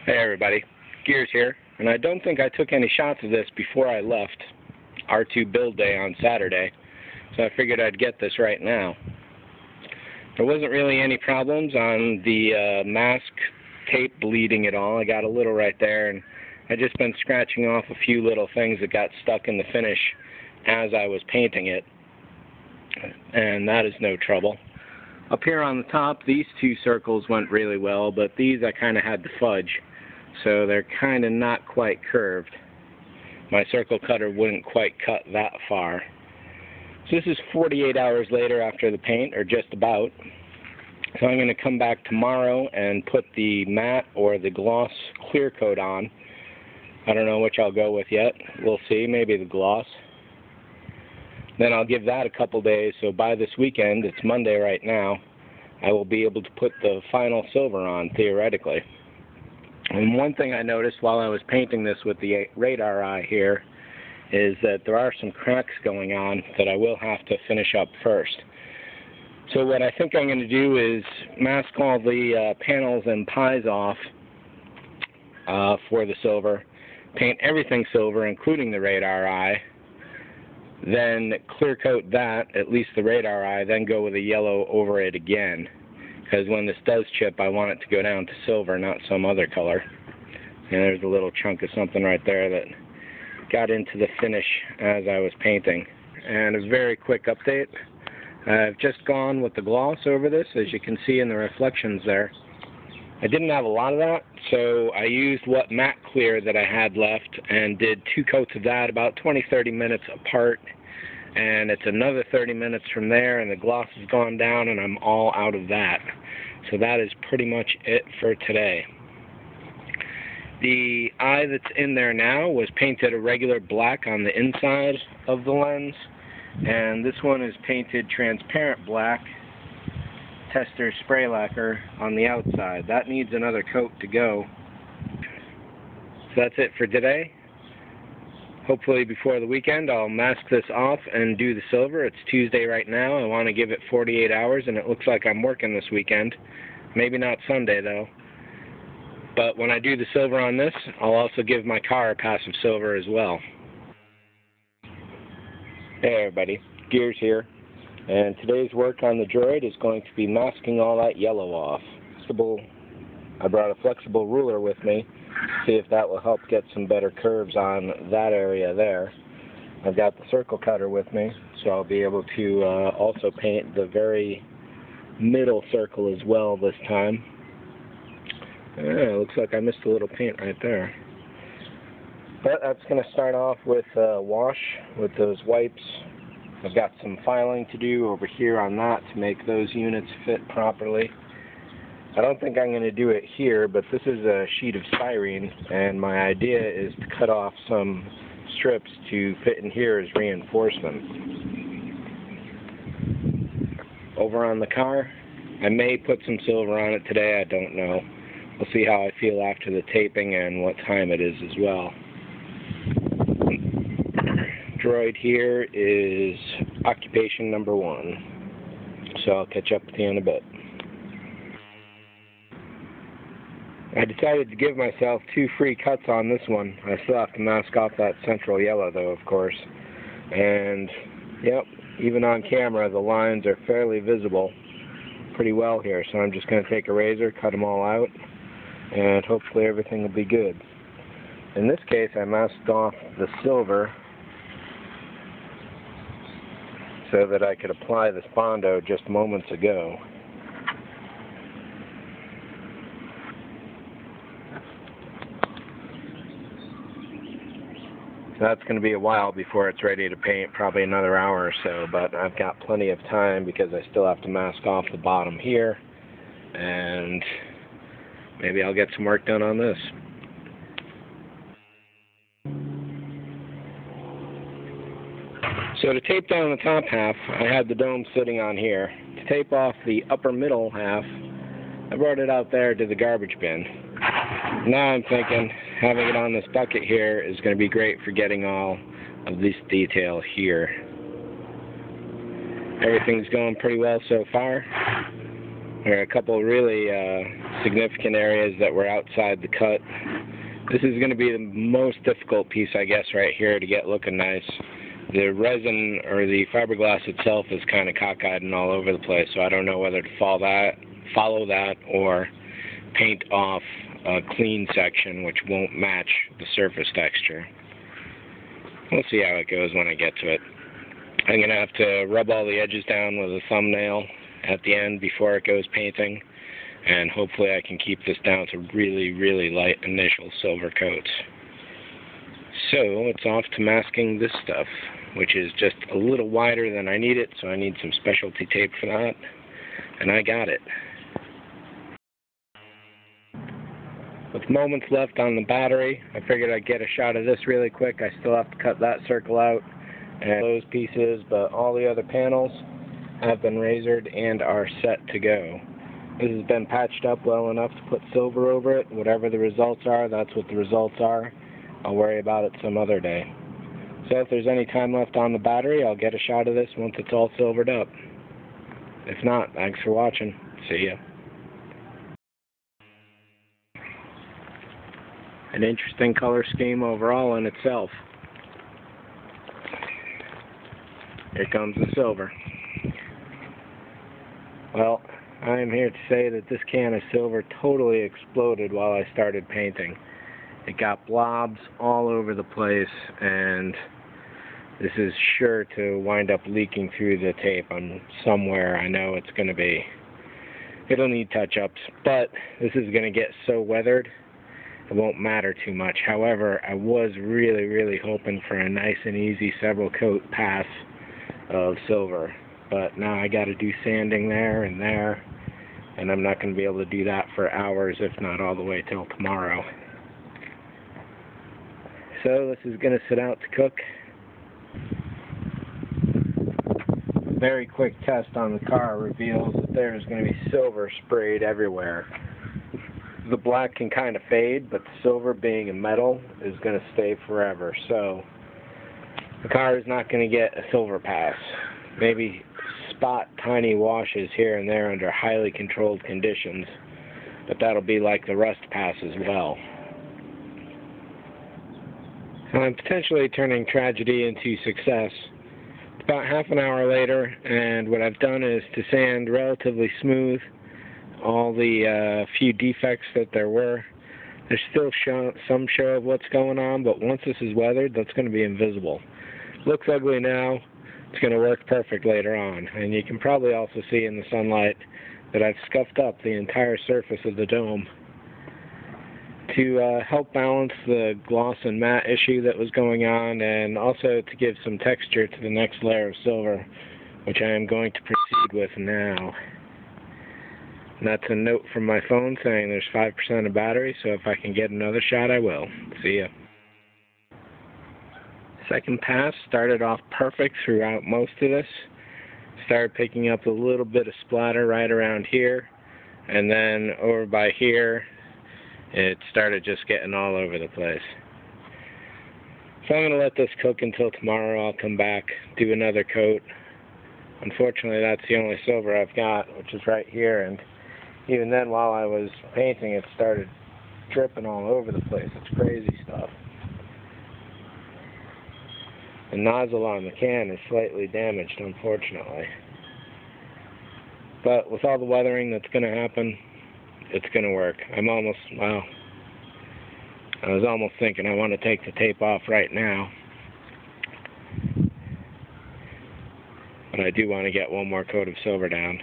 Hey everybody, Gears here, and I don't think I took any shots of this before I left R2 build day on Saturday, so I figured I'd get this right now. There wasn't really any problems on the mask tape bleeding at all. I got a little right there, and I just been scratching off a few little things that got stuck in the finish as I was painting it, and that is no trouble. Up here on the top, these two circles went really well, but these I kind of had to fudge, so they're kind of not quite curved. My circle cutter wouldn't quite cut that far. So this is 48 hours later after the paint, or just about. So I'm going to come back tomorrow and put the matte or the gloss clear coat on. I don't know which I'll go with yet. We'll see, maybe the gloss. Then I'll give that a couple days, so by this weekend, it's Monday right now, I will be able to put the final silver on, theoretically. And one thing I noticed while I was painting this with the radar eye here is that there are some cracks going on that I will have to finish up first. So what I think I'm going to do is mask all the panels and pies off for the silver, paint everything silver, including the radar eye, then clear coat that, at least the radar eye, then go with a yellow over it again. Because when this does chip, I want it to go down to silver, not some other color. And there's a little chunk of something right there that got into the finish as I was painting. And a very quick update. I've just gone with the gloss over this, as you can see in the reflections there. I didn't have a lot of that, so I used what matte clear that I had left and did 2 coats of that about 20-30 minutes apart, and it's another 30 minutes from there, and the gloss has gone down and I'm all out of that. So that is pretty much it for today. The eye that's in there now was painted a regular black on the inside of the lens, and this one is painted transparent black tester spray lacquer on the outside. That needs another coat to go. So that's it for today. Hopefully before the weekend I'll mask this off and do the silver. It's Tuesday right now. I want to give it 48 hours, and it looks like I'm working this weekend. Maybe not Sunday though. But when I do the silver on this, I'll also give my car a pass of silver as well. Hey everybody, Gears here. And today's work on the droid is going to be masking all that yellow off. I brought a flexible ruler with me to see if that will help get some better curves on that area there. I've got the circle cutter with me, so I'll be able to also paint the very middle circle as well this time. Looks like I missed a little paint right there. But that's going to start off with wash with those wipes. I've got some filing to do over here on that to make those units fit properly. I don't think I'm going to do it here, but this is a sheet of styrene, and my idea is to cut off some strips to fit in here as reinforcement. Over on the car, I may put some silver on it today, I don't know. We'll see how I feel after the taping and what time it is as well. Droid here is occupation number 1, so I'll catch up with you in a bit. I decided to give myself 2 free cuts on this one. I still have to mask off that central yellow though, of course. And yep, even on camera the lines are fairly visible pretty well here, so I'm just going to take a razor, cut them all out, and hopefully everything will be good. In this case I masked off the silver so that I could apply this Bondo just moments ago. That's going to be a while before it's ready to paint, probably another hour or so, but I've got plenty of time because I still have to mask off the bottom here, and maybe I'll get some work done on this. So to tape down the top half, I had the dome sitting on here. To tape off the upper middle half, I brought it out there to the garbage bin. Now I'm thinking having it on this bucket here is going to be great for getting all of this detail here. Everything's going pretty well so far. There are a couple really significant areas that were outside the cut. This is going to be the most difficult piece, I guess, right here to get looking nice. The resin or the fiberglass itself is kind of cockeyed and all over the place, so I don't know whether to follow that or paint off a clean section which won't match the surface texture. We'll see how it goes when I get to it. I'm going to have to rub all the edges down with a thumbnail at the end before it goes painting, and hopefully I can keep this down to really, really light initial silver coats. So it's off to masking this stuff, which is just a little wider than I need it, so I need some specialty tape for that, and I got it. With moments left on the battery, I figured I'd get a shot of this really quick. I still have to cut that circle out and those pieces, but all the other panels have been razored and are set to go. This has been patched up well enough to put silver over it. Whatever the results are, that's what the results are. I'll worry about it some other day. So if there's any time left on the battery, I'll get a shot of this once it's all silvered up. If not, thanks for watching. See ya. An interesting color scheme overall in itself. Here comes the silver. Well, I am here to say that this can of silver totally exploded while I started painting. It got blobs all over the place, and this is sure to wind up leaking through the tape on somewhere. I know it's going to be. It'll need touch-ups, but this is going to get so weathered it won't matter too much. However, I was really, really hoping for a nice and easy several coat pass of silver. But now I got to do sanding there, and I'm not going to be able to do that for hours, if not all the way till tomorrow. So this is going to sit out to cook. A very quick test on the car reveals that there is going to be silver sprayed everywhere. The black can kind of fade, but the silver, being a metal, is going to stay forever. So the car is not going to get a silver pass. Maybe spot tiny washes here and there under highly controlled conditions, but that'll be like the rust pass as well. So I'm potentially turning tragedy into success. It's about half an hour later, and what I've done is to sand relatively smooth all the few defects that there were. There's still some show of what's going on, but once this is weathered, that's going to be invisible. Looks ugly now. It's going to work perfect later on. And you can probably also see in the sunlight that I've scuffed up the entire surface of the dome to help balance the gloss and matte issue that was going on, and also to give some texture to the next layer of silver, which I am going to proceed with now. And that's a note from my phone saying there's 5% of battery, so if I can get another shot, I will. See ya. Second pass started off perfect throughout most of this. Started picking up a little bit of splatter right around here, and then over by here, it started just getting all over the place. So I'm going to let this cook until tomorrow. I'll come back, do another coat. Unfortunately, that's the only silver I've got, which is right here, and even then, while I was painting, it started dripping all over the place. It's crazy stuff. The nozzle on the can is slightly damaged, unfortunately. But with all the weathering that's going to happen, it's going to work. I was almost thinking I want to take the tape off right now. But I do want to get one more coat of silver down.